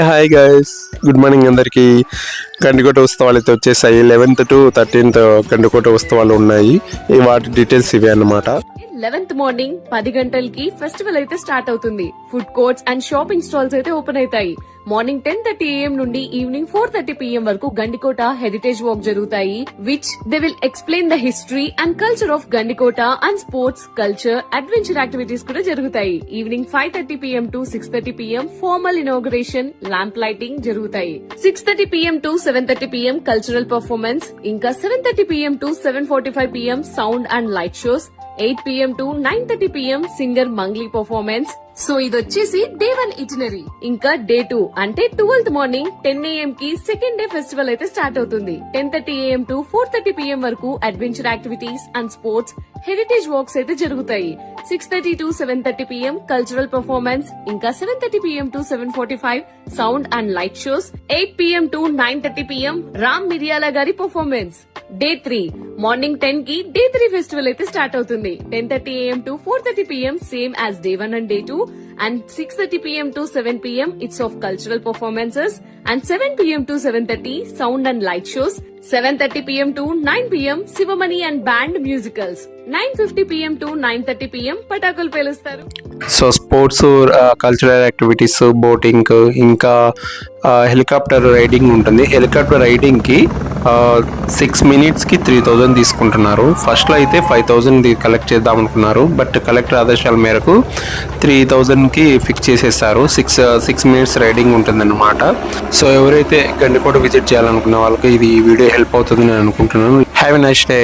Hi guys, good morning అందరికీ. గండికోట ఉత్సవాలు అయితే వచ్చేసాయి. 11th to 13th గండికోట ఉత్సవాలు ఉన్నాయి. వాటి డీటెయిల్స్ ఇవే అన్నమాట. 11th మార్నింగ్ 10 గంటలకి ఫెస్టివల్ అయితే స్టార్ట్ అవుతుంది. Food courts and shopping stalls అయితే ఓపెన్ అవుతాయి. మార్నింగ్ 10:30 AM నుండి ఈవినింగ్ 4:30 PM వరకు గండికోట హెరిటేజ్ వాక్ జరుగుతాయి, which they will explain the history and culture of Gandikota and sports, culture, adventure activities కూడా జరుగుతాయి. Evening 5:30 PM to 6:30 PM formal inauguration, lamp lighting జరుగుతాయి. 6:30 PM to 7:30 PM cultural performance, ఇంకా 7:30 PM to 7:45 PM sound and light shows, 8 PM to 9:30 PM singer Mangli performance. So ఇది వచ్చేసి day 1 itinerary. ఇంకా day 2 అంటే 12th morning 10 AM కి second day festival అయితే start అవుతుంది. 10:30 AM to 4:30 PM వరకు adventure activities and sports, heritage walks అయితే జరుగుతాయి. 6:30 to 7:30 PM కల్చరల్ పర్ఫార్మెన్స్, ఇంకా 7:30 PM to 7:45 sound and light shows, 8 PM to 9:30 PM Ram మిరియాల గారి పర్ఫార్మెన్స్. డే 3 మార్నింగ్ 10 కి డే 3 ఫెస్టివల్ అయితే స్టార్ట్ అవుతుంది. 10:30 AM to 4:30 PM same as day 1 and day 2, and 6:30 PM to 7 PM it's of cultural performances, and 7 PM to 7:30 sound and light shows, 7:30 PM to 9 PM Sivamani and band musicals, 9:50 PM to 9:30 PM పటాకులు పేలుస్తారు. So sports, cultural activities, boating, ఇంకా helicopter riding ఉంటుంది. Helicopter రైడింగ్కి 6 minutesకి 3000 తీసుకుంటున్నారు. ఫస్ట్లో అయితే 5000 collect చేద్దాం అనుకున్నారు, బట్ కలెక్టర్ ఆదేశాల మేరకు 3000కి ఫిక్స్ చేసేస్తారు. 6 minutes రైడింగ్ ఉంటుందన్నమాట. సో ఎవరైతే గండికోట విజిట్ చేయాలనుకున్న వాళ్ళకి ఇది వీడియో హెల్ప్ అవుతుంది నేను అనుకుంటున్నాను. Have a nice day.